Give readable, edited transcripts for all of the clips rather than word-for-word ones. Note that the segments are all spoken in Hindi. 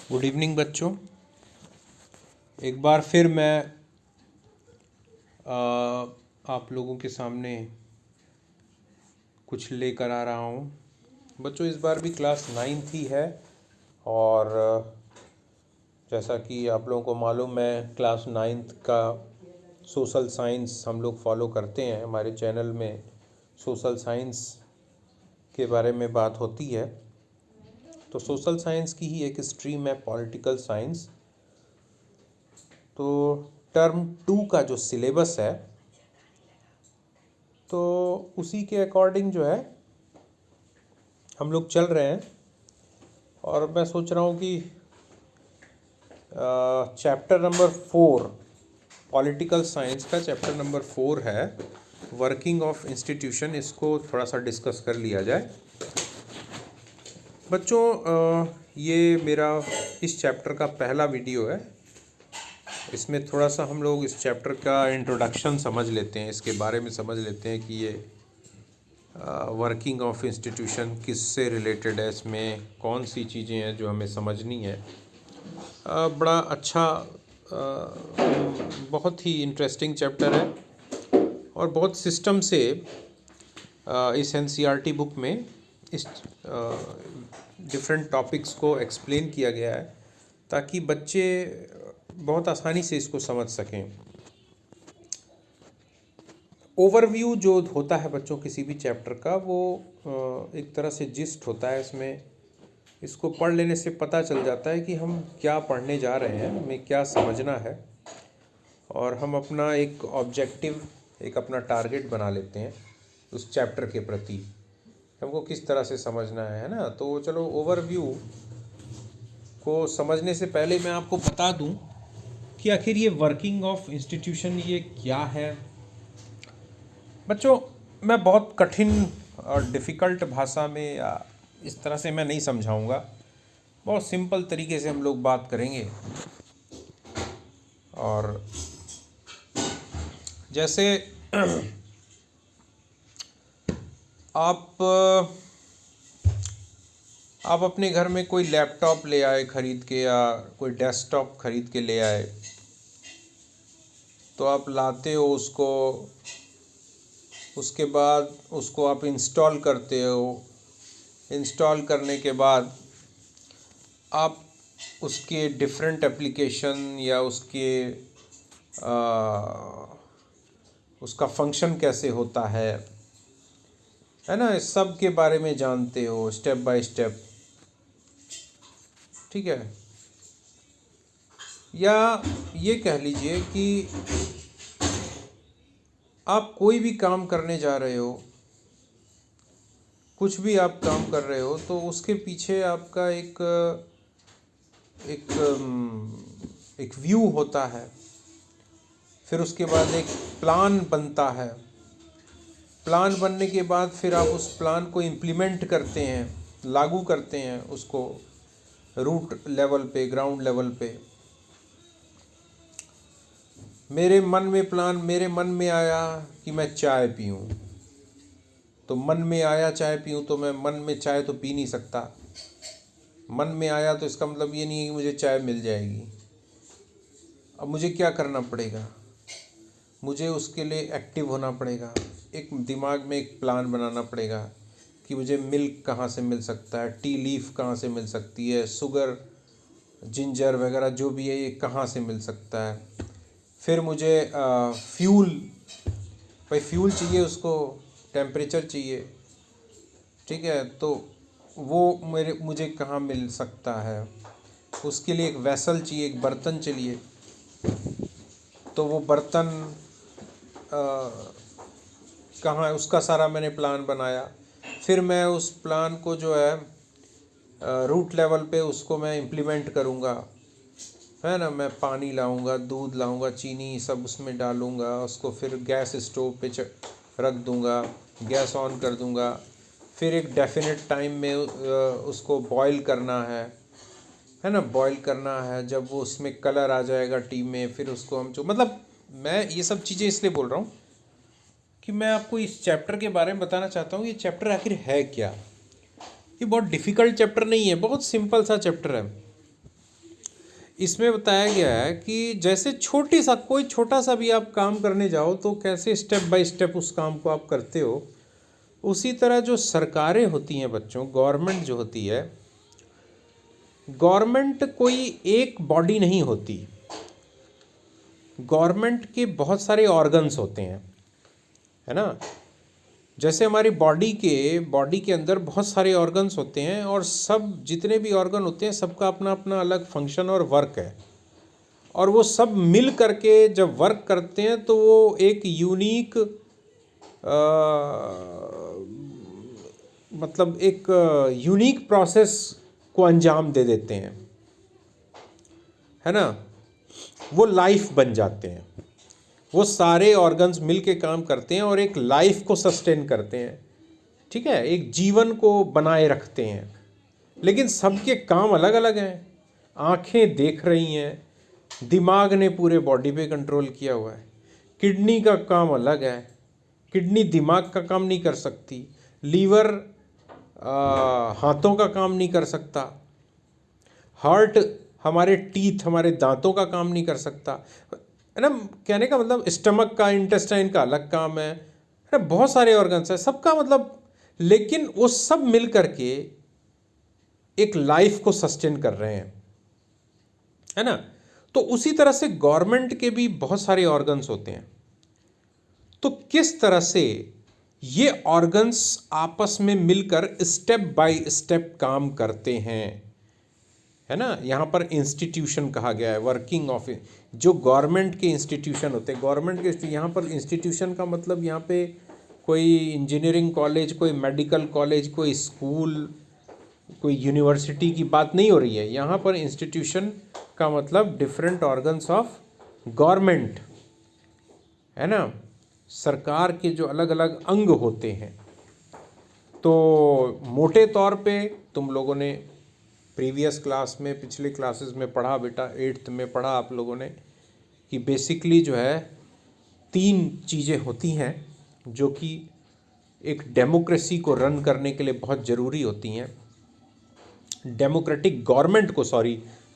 गुड इवनिंग बच्चों। एक बार फिर मैं आप लोगों के सामने कुछ लेकर आ रहा हूँ। बच्चों, इस बार भी क्लास 9th ही है और जैसा कि आप लोगों को मालूम है, क्लास 9th का सोशल साइंस हम लोग फॉलो करते हैं। हमारे चैनल में सोशल साइंस के बारे में बात होती है। तो सोशल साइंस की ही एक स्ट्रीम है पॉलिटिकल साइंस। तो टर्म 2 का जो सिलेबस है तो उसी के अकॉर्डिंग जो है हम लोग चल रहे हैं। और मैं सोच रहा हूँ कि चैप्टर नंबर 4 पॉलिटिकल साइंस का चैप्टर नंबर 4 है वर्किंग ऑफ इंस्टीट्यूशन, इसको थोड़ा सा डिस्कस कर लिया जाए। बच्चों, ये मेरा इस चैप्टर का पहला वीडियो है। इसमें थोड़ा सा हम लोग इस चैप्टर का इंट्रोडक्शन समझ लेते हैं, इसके बारे में समझ लेते हैं कि ये वर्किंग ऑफ इंस्टीट्यूशन किससे रिलेटेड है, इसमें कौन सी चीज़ें हैं जो हमें समझनी है। बड़ा अच्छा बहुत ही इंटरेस्टिंग चैप्टर है और बहुत सिस्टम से इस एनसीईआरटी बुक में इस डिफरेंट टॉपिक्स को एक्सप्लेन किया गया है ताकि बच्चे बहुत आसानी से इसको समझ सकें। ओवरव्यू जो होता है बच्चों किसी भी चैप्टर का, वो एक तरह से जिस्ट होता है। इसमें इसको पढ़ लेने से पता चल जाता है कि हम क्या पढ़ने जा रहे हैं, हमें क्या समझना है और हम अपना एक ऑब्जेक्टिव, एक अपना टारगेट बना लेते हैं उस चैप्टर के प्रति, हमको किस तरह से समझना है ना। तो चलो, ओवरव्यू को समझने से पहले मैं आपको बता दूं कि आखिर ये वर्किंग ऑफ इंस्टीट्यूशन ये क्या है। बच्चों, मैं बहुत कठिन और डिफ़िकल्ट भाषा में या इस तरह से मैं नहीं समझाऊंगा, बहुत सिंपल तरीके से हम लोग बात करेंगे। और जैसे आप अपने घर में कोई लैपटॉप ले आए खरीद के या कोई डेस्कटॉप खरीद के ले आए, तो आप लाते हो उसको, उसके बाद उसको आप इंस्टॉल करते हो। इंस्टॉल करने के बाद आप उसके डिफरेंट एप्लीकेशन या उसका फंक्शन कैसे होता है ना, इस सब के बारे में जानते हो स्टेप बाय स्टेप, ठीक है। या ये कह लीजिए कि आप कोई भी काम करने जा रहे हो, कुछ भी आप काम कर रहे हो, तो उसके पीछे आपका एक व्यू होता है। फिर उसके बाद एक प्लान बनता है। प्लान बनने के बाद फिर आप उस प्लान को इम्प्लीमेंट करते हैं, लागू करते हैं उसको रूट लेवल पे, ग्राउंड लेवल पे। मेरे मन में आया कि मैं चाय पीऊँ, तो मन में आया चाय पीऊँ, तो मैं मन में चाय तो पी नहीं सकता। मन में आया तो इसका मतलब ये नहीं है कि मुझे चाय मिल जाएगी। अब मुझे क्या करना पड़ेगा, मुझे उसके लिए एक्टिव होना पड़ेगा। एक दिमाग में एक प्लान बनाना पड़ेगा कि मुझे मिल्क कहाँ से मिल सकता है, टी लीफ कहाँ से मिल सकती है, शुगर, जिंजर वगैरह जो भी है ये कहाँ से मिल सकता है। फिर मुझे फ्यूल, भाई फ्यूल चाहिए, उसको टेम्परेचर चाहिए, ठीक है, तो वो मुझे कहाँ मिल सकता है। उसके लिए एक वेसल चाहिए, एक बर्तन चाहिए, तो वो बर्तन कहाँ है, उसका सारा मैंने प्लान बनाया। फिर मैं उस प्लान को जो है रूट लेवल पे उसको मैं इम्प्लीमेंट करूँगा, है ना। मैं पानी लाऊंगा, दूध लाऊंगा, चीनी सब उसमें डालूंगा, उसको फिर गैस स्टोव पे रख दूंगा, गैस ऑन कर दूंगा। फिर एक डेफिनेट टाइम में उसको बॉईल करना है ना, बॉईल करना है। जब वो उसमें कलर आ जाएगा टी में, फिर उसको हम मतलब मैं ये सब चीज़ें इसलिए बोल रहा हूँ कि मैं आपको इस चैप्टर के बारे में बताना चाहता हूँ ये चैप्टर आखिर है क्या। ये बहुत डिफ़िकल्ट चैप्टर नहीं है, बहुत सिंपल सा चैप्टर है। इसमें बताया गया है कि जैसे कोई छोटा सा भी आप काम करने जाओ तो कैसे स्टेप बाय स्टेप उस काम को आप करते हो, उसी तरह जो सरकारें होती हैं बच्चों, गवर्नमेंट जो होती है, गवर्नमेंट कोई एक बॉडी नहीं होती। गवर्नमेंट के बहुत सारे ऑर्गन्स होते हैं, है ना। जैसे हमारी बॉडी के अंदर बहुत सारे ऑर्गन्स होते हैं, और सब जितने भी ऑर्गन होते हैं सबका अपना अपना अलग फंक्शन और वर्क है, और वो सब मिल करके जब वर्क करते हैं तो वो एक यूनिक मतलब एक यूनिक प्रोसेस को अंजाम दे देते हैं, है ना। वो लाइफ बन जाते हैं, वो सारे ऑर्गन्स मिल के काम करते हैं और एक लाइफ को सस्टेन करते हैं, ठीक है, एक जीवन को बनाए रखते हैं। लेकिन सबके काम अलग अलग हैं। आँखें देख रही हैं, दिमाग ने पूरे बॉडी पे कंट्रोल किया हुआ है। किडनी का काम अलग है, किडनी दिमाग का काम नहीं कर सकती। लीवर हाथों का काम नहीं कर सकता। हार्ट हमारे हमारे दांतों का काम नहीं कर सकता, है ना। कहने का मतलब स्टमक का, इंटेस्टाइन का अलग काम है ना। बहुत सारे ऑर्गन्स हैं, सबका मतलब, लेकिन वो सब मिल करके एक लाइफ को सस्टेन कर रहे हैं, है ना। तो उसी तरह से गवर्नमेंट के भी बहुत सारे ऑर्गन्स होते हैं। तो किस तरह से ये ऑर्गन्स आपस में मिलकर स्टेप बाय स्टेप काम करते हैं, है ना। यहाँ पर इंस्टीट्यूशन कहा गया है, वर्किंग ऑफ जो गवर्नमेंट के इंस्टीट्यूशन होते हैं। गवर्नमेंट के यहाँ पर इंस्टीट्यूशन का मतलब यहाँ पे कोई इंजीनियरिंग कॉलेज, कोई मेडिकल कॉलेज, कोई स्कूल, कोई यूनिवर्सिटी की बात नहीं हो रही है। यहाँ पर इंस्टीट्यूशन का मतलब डिफरेंट ऑर्गन्स ऑफ गवर्नमेंट, है ना, सरकार के जो अलग अलग अंग होते हैं। तो मोटे तौर पे तुम लोगों ने प्रीवियस क्लास में, पिछले क्लासेस में पढ़ा बेटा, 8th में पढ़ा आप लोगों ने कि बेसिकली जो है 3 चीज़ें होती हैं जो कि एक डेमोक्रेसी को रन करने के लिए बहुत ज़रूरी होती हैं, डेमोक्रेटिक गवर्नमेंट को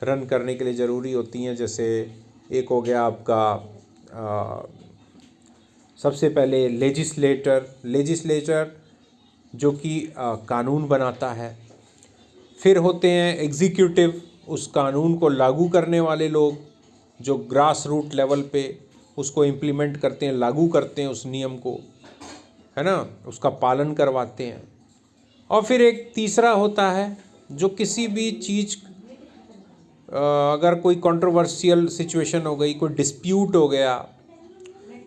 रन करने के लिए ज़रूरी होती हैं। जैसे एक हो गया आपका सबसे पहले लेजिस्लेचर जो कि कानून बनाता है। फिर होते हैं एग्जीक्यूटिव, उस कानून को लागू करने वाले लोग जो ग्रास रूट लेवल पे उसको इम्प्लीमेंट करते हैं, लागू करते हैं उस नियम को, है ना, उसका पालन करवाते हैं। और फिर एक तीसरा होता है जो किसी भी चीज़, अगर कोई कंट्रोवर्शियल सिचुएशन हो गई, कोई डिस्प्यूट हो गया,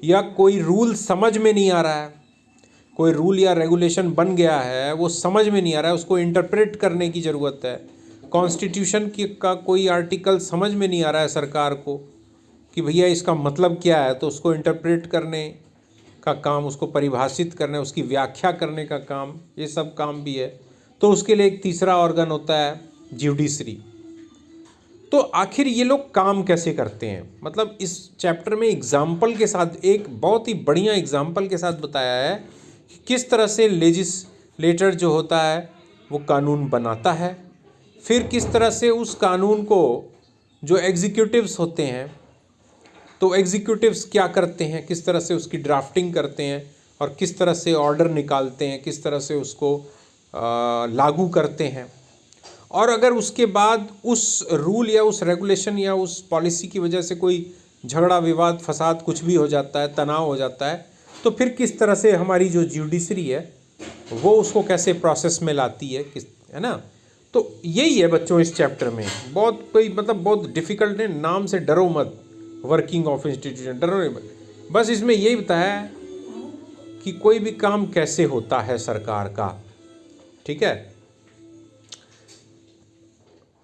या कोई रूल समझ में नहीं आ रहा है, कोई रूल या रेगुलेशन बन गया है वो समझ में नहीं आ रहा है, उसको इंटरप्रेट करने की ज़रूरत है। कॉन्स्टिट्यूशन का कोई आर्टिकल समझ में नहीं आ रहा है सरकार को कि भैया इसका मतलब क्या है, तो उसको इंटरप्रेट करने का काम, उसको परिभाषित करने, उसकी व्याख्या करने का काम, ये सब काम भी है। तो उसके लिए एक तीसरा ऑर्गन होता है ज्यूडिशरी। तो आखिर ये लोग काम कैसे करते हैं, मतलब इस चैप्टर में एग्जाम्पल के साथ, एक बहुत ही बढ़िया एग्जाम्पल के साथ बताया है कि किस तरह से लेजिस्लेटर जो होता है वो कानून बनाता है, फिर किस तरह से उस कानून को जो एग्जीक्यूटिव्स होते हैं, तो एग्जीक्यूटिव्स क्या करते हैं, किस तरह से उसकी ड्राफ्टिंग करते हैं और किस तरह से ऑर्डर निकालते हैं, किस तरह से उसको लागू करते हैं। और अगर उसके बाद उस रूल या उस रेगुलेशन या उस पॉलिसी की वजह से कोई झगड़ा, विवाद, फसाद कुछ भी हो जाता है, तनाव हो जाता है, तो फिर किस तरह से हमारी जो ज्यूडिशरी है वो उसको कैसे प्रोसेस में लाती है, है ना। तो यही है बच्चों इस चैप्टर में। बहुत कोई मतलब बहुत डिफ़िकल्ट है, नाम से डरो मत, वर्किंग ऑफ इंस्टीट्यूशन, डरो नहीं, बस इसमें यही बताया है कि कोई भी काम कैसे होता है सरकार का, ठीक है।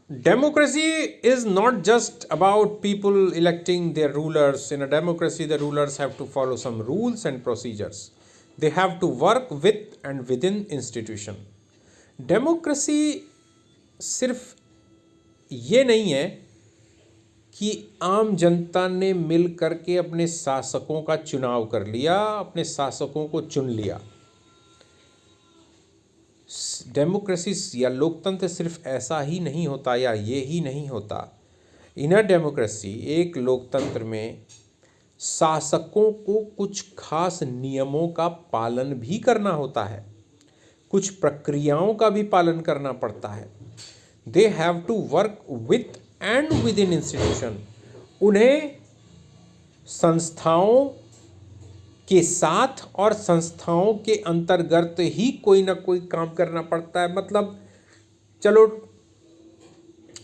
Democracy is not just about people electing their rulers. In a democracy, the rulers have to follow some rules and procedures. They have to work with and within institution. Democracy सिर्फ ये नहीं है कि आम जनता ने मिल करके अपने शासकों का चुनाव कर लिया, अपने शासकों को चुन लिया। डेमोक्रेसी या लोकतंत्र सिर्फ ऐसा ही नहीं होता या ये ही नहीं होता। इन अ डेमोक्रेसी, एक लोकतंत्र में शासकों को कुछ खास नियमों का पालन भी करना होता है, कुछ प्रक्रियाओं का भी पालन करना पड़ता है। They have to work with and within institution, उन्हें संस्थाओं के साथ और संस्थाओं के अंतर्गत ही कोई ना कोई काम करना पड़ता है। मतलब चलो,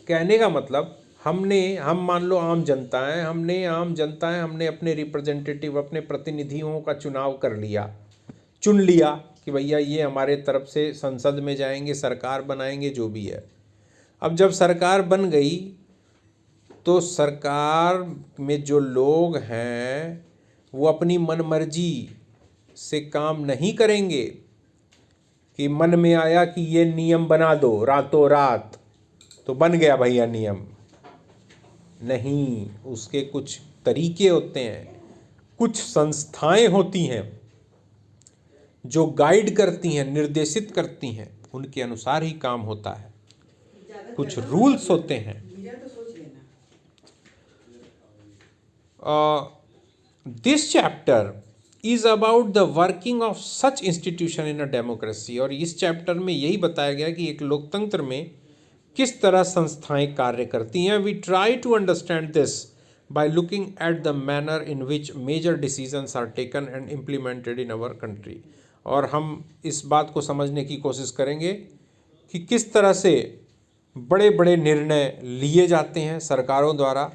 कहने का मतलब हम मान लो आम जनता है, हमने अपने रिप्रेजेंटेटिव, अपने प्रतिनिधियों का चुनाव कर लिया, चुन लिया कि भैया ये हमारे तरफ से संसद में जाएंगे, सरकार बनाएंगे, जो भी है। अब जब सरकार बन गई तो सरकार में जो लोग हैं वो अपनी मनमर्जी से काम नहीं करेंगे कि मन में आया कि ये नियम बना दो रातों रात तो बन गया भैया नियम। नहीं, उसके कुछ तरीके होते हैं, कुछ संस्थाएं होती हैं जो गाइड करती हैं, निर्देशित करती हैं, उनके अनुसार ही काम होता है। कुछ रूल्स होते हैं। This chapter is about the working of such institution in a democracy, और इस चैप्टर में यही बताया गया कि एक लोकतंत्र में किस तरह संस्थाएं कार्य करती हैं। We try to understand this by looking at the manner in which major decisions are taken and implemented in our country, और हम इस बात को समझने की कोशिश करेंगे कि किस तरह से बड़े बड़े निर्णय लिए जाते हैं सरकारों द्वारा,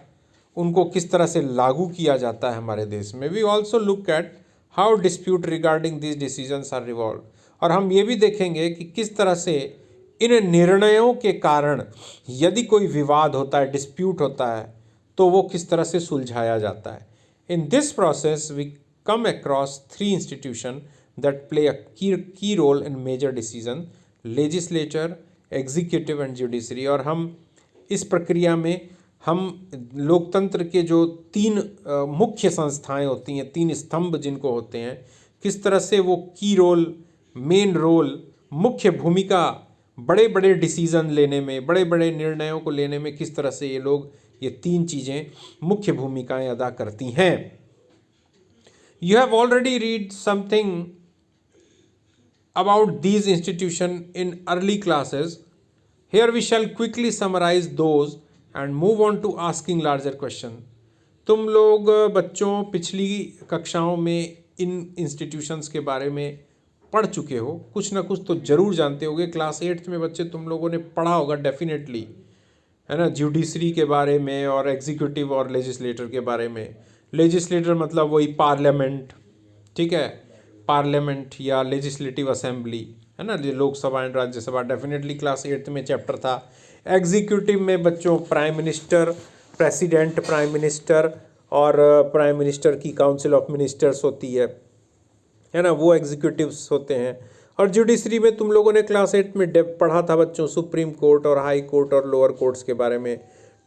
उनको किस तरह से लागू किया जाता है हमारे देश में। We also look at how dispute regarding this decisions are revolve, और हम ये भी देखेंगे कि किस तरह से इन निर्णयों के कारण यदि कोई विवाद होता है, डिस्प्यूट होता है, तो वो किस तरह से सुलझाया जाता है। In this process we come across 3 institution that play a key role in major decision, legislature, executive and judiciary. और हम इस प्रक्रिया में हम लोकतंत्र के जो 3 मुख्य संस्थाएं होती हैं, 3 स्तंभ जिनको होते हैं, किस तरह से वो की रोल, मेन रोल, मुख्य भूमिका बड़े बड़े डिसीजन लेने में, बड़े बड़े निर्णयों को लेने में किस तरह से ये लोग, ये 3 चीज़ें मुख्य भूमिकाएं अदा करती हैं। You have already read something about these institutions in early classes. Here we shall quickly summarize those and move on to asking larger question. तुम लोग बच्चों पिछली कक्षाओं में इन इंस्टीट्यूशंस के बारे में पढ़ चुके हो, कुछ ना कुछ तो ज़रूर जानते होगे। क्लास 8th में बच्चे तुम लोगों ने पढ़ा होगा डेफिनेटली, है ना, जुडिशरी के बारे में और एग्जीक्यूटिव और लेजिस्लेटर के बारे में। लेजिस्लेटर मतलब वही पार्लियामेंट, ठीक है, पार्लियामेंट या लेजिस्लेटिव असेंबली, है ना, Lok Sabha and Rajya Sabha, definitely class 8th में चैप्टर था। एग्जीक्यूटिव में बच्चों prime minister, president, prime minister और प्राइम मिनिस्टर की काउंसिल ऑफ मिनिस्टर्स होती है ना, वो एग्जीक्यूटिव्स होते हैं। और जुडिशरी में तुम लोगों ने क्लास 8 में पढ़ा था बच्चों, सुप्रीम कोर्ट और हाई कोर्ट और लोअर कोर्ट्स के बारे में,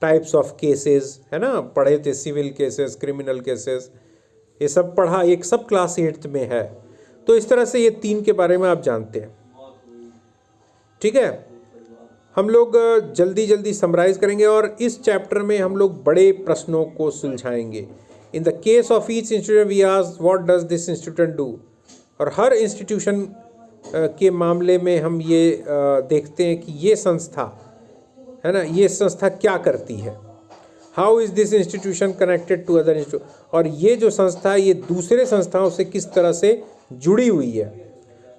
टाइप्स ऑफ केसेस, है ना, पढ़े थे, सिविल केसेस, क्रिमिनल केसेस, ये सब पढ़ा, एक सब क्लास 8th में है। तो इस तरह से ये 3 के बारे में आप जानते हैं, ठीक है। हम लोग जल्दी जल्दी समराइज करेंगे और इस चैप्टर में हम लोग बड़े प्रश्नों को सुलझाएंगे। In the case of each institution we ask what does this institution do, और हर इंस्टीट्यूशन के मामले में हम ये देखते हैं कि ये संस्था, है ना, ये संस्था क्या करती है। How is this institution connected to other institution, और ये जो संस्था है ये दूसरे संस्थाओं से किस तरह से जुड़ी हुई है।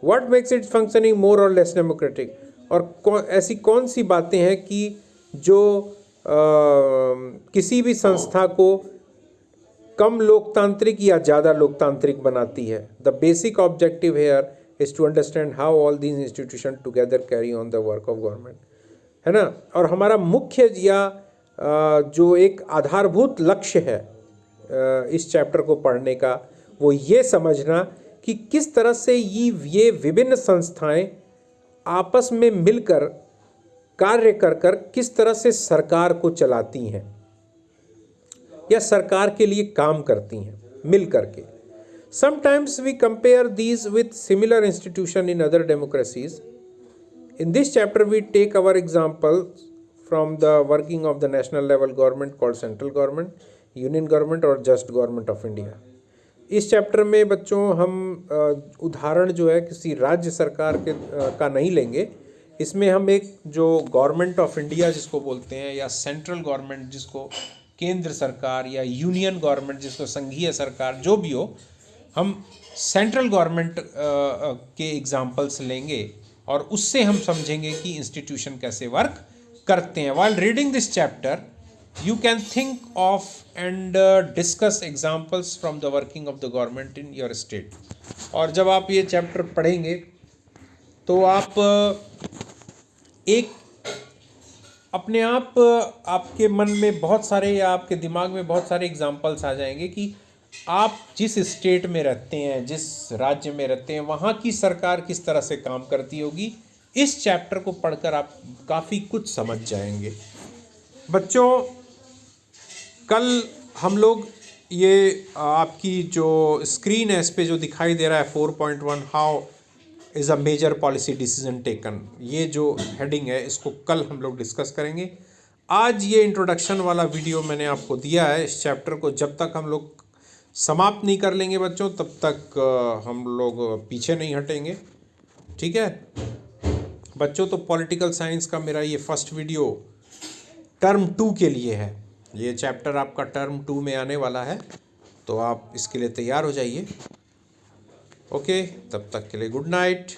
व्हाट मेक्स इट फंक्शनिंग मोर और लेस डेमोक्रेटिक, और ऐसी कौन सी बातें हैं कि जो किसी भी संस्था को कम लोकतांत्रिक या ज़्यादा लोकतांत्रिक बनाती है। The basic objective here is to understand how all these institution together carry on the work of government, है ना। और हमारा मुख्य या जो एक आधारभूत लक्ष्य है इस चैप्टर को पढ़ने का, वो ये समझना कि किस तरह से ये विभिन्न संस्थाएं आपस में मिलकर कार्य कर कर किस तरह से सरकार को चलाती हैं या सरकार के लिए काम करती हैं मिल करके। Sometimes we compare these with similar institution in other democracies. In this chapter we take our example from the working of the national level government called central government, union government और just government of India. इस चैप्टर में बच्चों हम उदाहरण जो है किसी राज्य सरकार के का नहीं लेंगे। इसमें हम एक जो गवर्नमेंट ऑफ इंडिया जिसको बोलते हैं, या सेंट्रल गवर्नमेंट जिसको केंद्र सरकार, या यूनियन गवर्नमेंट जिसको संघीय सरकार, जो भी हो, हम सेंट्रल गवर्नमेंट के एग्जाम्पल्स लेंगे और उससे हम समझेंगे कि इंस्टीट्यूशन कैसे वर्क करते हैं। While reading this chapter, you can think of and discuss examples from the working of the government in your state. और जब आप ये चैप्टर पढ़ेंगे तो आप एक अपने आप आपके मन में बहुत सारे, या आपके दिमाग में बहुत सारे एग्जाम्पल्स आ जाएंगे कि आप जिस स्टेट में रहते हैं, जिस राज्य में रहते हैं, वहाँ की सरकार किस तरह से काम करती होगी। इस चैप्टर को पढ़कर आप काफ़ी कुछ समझ जाएंगे। बच्चों, कल हम लोग ये आपकी जो स्क्रीन है इस पे जो दिखाई दे रहा है 4.1 how is a major policy decision taken, ये जो हेडिंग है इसको कल हम लोग डिस्कस करेंगे। आज ये इंट्रोडक्शन वाला वीडियो मैंने आपको दिया है। इस चैप्टर को जब तक हम लोग समाप्त नहीं कर लेंगे बच्चों, तब तक हम लोग पीछे नहीं हटेंगे। ठीक है बच्चों, तो पॉलिटिकल साइंस का मेरा ये फर्स्ट वीडियो टर्म 2 के लिए है। ये चैप्टर आपका टर्म 2 में आने वाला है, तो आप इसके लिए तैयार हो जाइए। ओके, तब तक के लिए गुड नाइट।